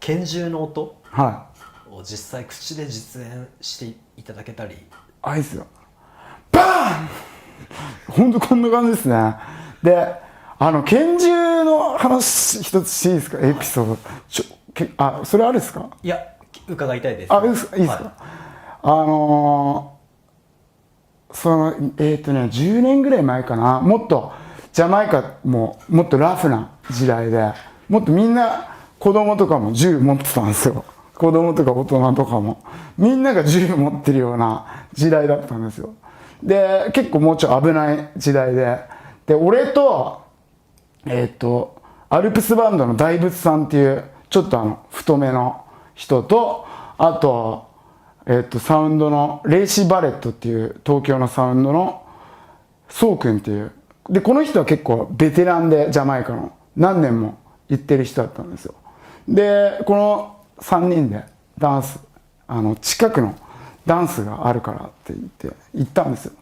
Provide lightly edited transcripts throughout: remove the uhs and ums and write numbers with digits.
拳銃の音はを実際口で実演していただけたり。あいですよ。バーンほんとこんな感じですね。で拳銃の話一つしていいですか、エピソード。それあるですか？いや、伺いたいです。いいですか、いいですか？10年ぐらい前かな、もっとジャマイカももっとラフな時代で、もっとみんな子供とかも銃持ってたんですよ。子供とか大人とかもみんなが銃持ってるような時代だったんですよ。で結構もうちょい危ない時代で、俺とアルプスバンドの大仏さんっていうちょっと太めの人と、あとサウンドのレイシー・バレットっていう東京のサウンドのそうくんっていう、でこの人は結構ベテランでジャマイカの何年も行ってる人だったんですよ。でこの3人でダンス近くのダンスがあるからって言って行ったんですよ。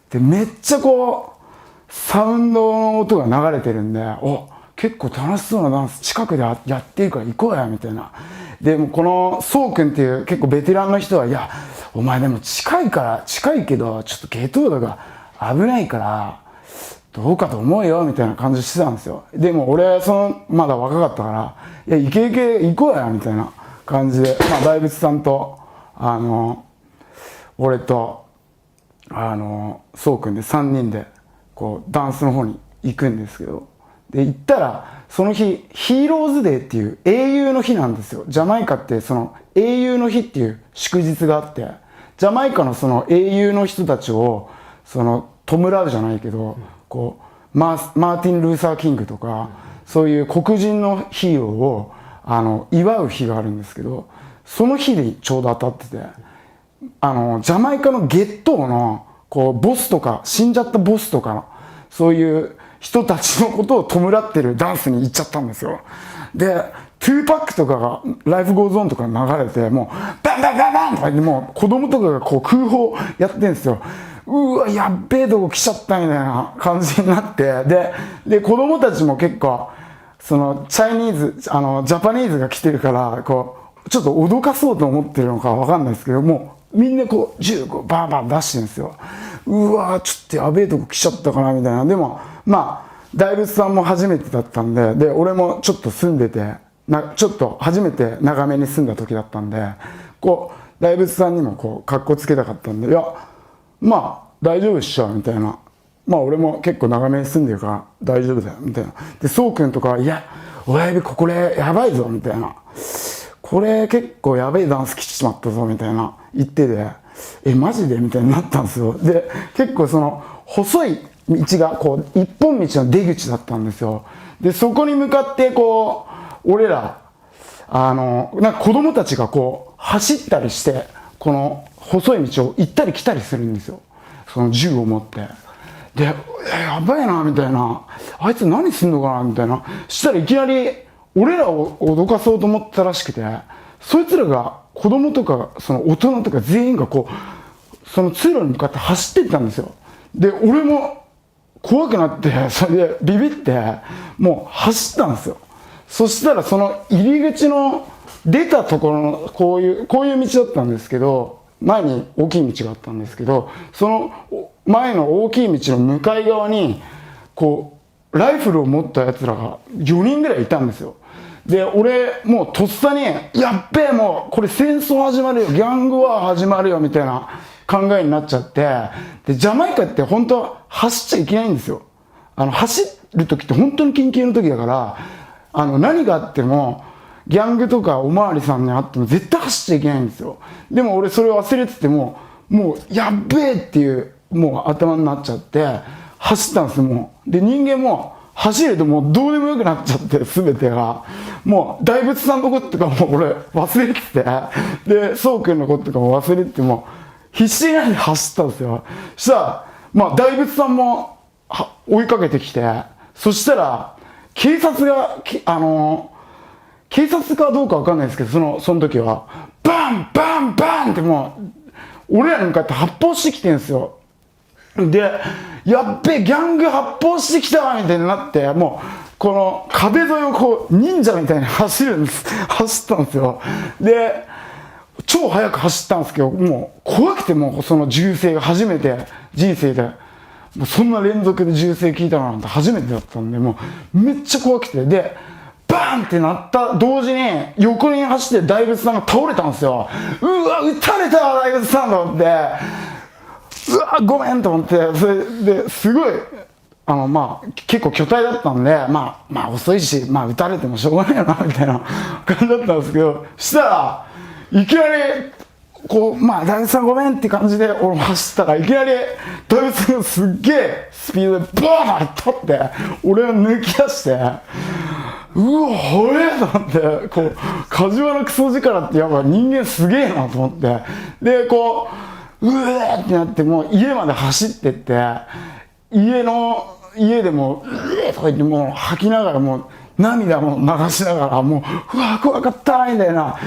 でめっちゃこうサウンドの音が流れてるんで、結構楽しそうなダンス近くでやってるから行こうやみたいな。でもこのそうくんっていう結構ベテランの人は、いやお前でも近いけどちょっとゲト度が危ないからどうかと思うよみたいな感じしてたんですよ。でも俺まだ若かったから、いや行け行こうやみたいな感じで、大仏さんと俺とそうくんで3人でこうダンスの方に行くんですけど、で行ったらその日ヒーローズデーっていう英雄の日なんですよ。ジャマイカってその英雄の日っていう祝日があって、ジャマイカのその英雄の人たちを弔うじゃないけど、こうマーティン・ルーサー・キングとかそういう黒人のヒーローを祝う日があるんですけど、その日にちょうど当たってて、ジャマイカのゲットーのこうボスとか死んじゃったボスとかのそういう人たちのことを弔ってるダンスに行っちゃったんですよ。で2パックとかがライフゴーズオンとか流れて、もうバンバンバンバンとかでもう子供とかがこう空砲やってるんですよ。うわやっべえとこ来ちゃったみたいな感じになって、で子供たちも結構チャイニーズジャパニーズが来てるからこうちょっと脅かそうと思ってるのかわかんないですけど、もうみんなこう銃バンバン出してるんですよ。うわちょっとやべえとこ来ちゃったかなみたいな。でも大仏さんも初めてだったんで、俺もちょっと住んでてちょっと初めて長めに住んだ時だったんで、こう大仏さんにもこう格好つけたかったんで、いや大丈夫っしょみたいな、俺も結構長めに住んでるから大丈夫だよみたいな。でそうくんとかいや親指これやばいぞみたいな、これ結構やべえダンス来てしまったぞみたいな言ってて、マジでみたいになったんですよ。で結構細い道がこう一本道の出口だったんですよ。でそこに向かってこう俺らなんか子供たちがこう走ったりしてこの細い道を行ったり来たりするんですよ、その銃を持って。でやばいなみたいな、あいつ何すんのかなみたいな。したらいきなり俺らを脅かそうと思ったらしくて、そいつらが子供とか大人とか全員がこうその通路に向かって走っていったんですよ。で俺も怖くなってそれでビビってもう走ったんですよ。そしたらその入り口の出たところのこういう道だったんですけど、前に大きい道があったんですけど、その前の大きい道の向かい側にこうライフルを持ったやつらが4人ぐらいいたんですよ。で俺もうとっさにやっべえもうこれ戦争始まるよ、ギャングワー始まるよみたいな考えになっちゃって、でジャマイカって本当は走っちゃいけないんですよ。走る時って本当に緊急の時だから、何があってもギャングとかおまわりさんに会っても絶対走っちゃいけないんですよ。でも俺それを忘れててもうやっべえっていうもう頭になっちゃって走ったんですよ。もうで人間も走るともうどうでもよくなっちゃって、全てがもう大仏さんのこととかも俺忘れてて、でそうくんのこととかも忘れてても必死になって走ったんですよ。そしたら大仏さんも追いかけてきて、そしたら警察かどうかわかんないですけど、その時はバンバンバンってもう俺らに向かって発砲してきてるんですよ。でやっべギャング発砲してきたみたいになって、もうこの壁沿いをこう忍者みたいに走ったんですよ。で超速く走ったんですけど、もう怖くて、もうその銃声が初めて人生で、もうそんな連続で銃声聞いたのなんて初めてだったんで、もうめっちゃ怖くて、でバーンってなった同時に横に走って大仏さんが倒れたんですよ。うわ撃たれた大仏さんと思って、うわごめんと思って、それですごいまあ結構巨体だったんで、まあ遅いし、まあ撃たれてもしょうがないよなみたいな感じだったんですけど、したらいきなりこう、まあ大仏さんごめんって感じで俺も走ったら、いきなり大仏さんがすっげえスピードでバーンって立って俺を抜き出して、うわ速えと思って、こう梶原クソ力ってやっぱ人間すげえなと思って、でこうえってなって、もう家まで走ってって、家でもうえとか言って、もう吐きながら、もう涙も流しながら、もううわ怖かったみたいな、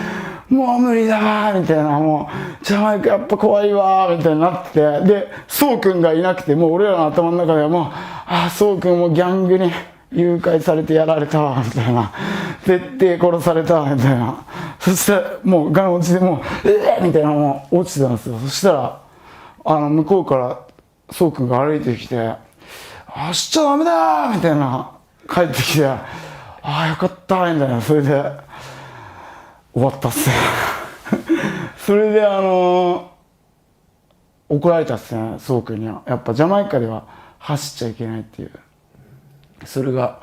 もう無理だみたいな、もうジャマイカやっぱ怖いわみたいになって、でそうくんがいなくて、もう俺らの頭の中ではもうそうくんもギャングに誘拐されてやられたわみたいな、絶対殺されたわみたいな、そしてもうガン落ちでもうみたいな、もう落ちてたんですよ。そしたら向こうからそうくんが歩いてきて、走っちゃダメだみたいな帰ってきて、よかったみたいな、それで終わったっすねそれで怒られたっすね、そうくんには。やっぱジャマイカでは走っちゃいけないっていう、それが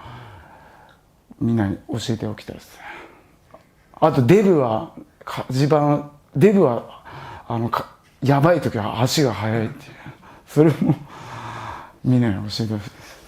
みんなに教えておきたいですね。あとデブはやばい時は足が速いっていう、それもみんなに教えてほしいです。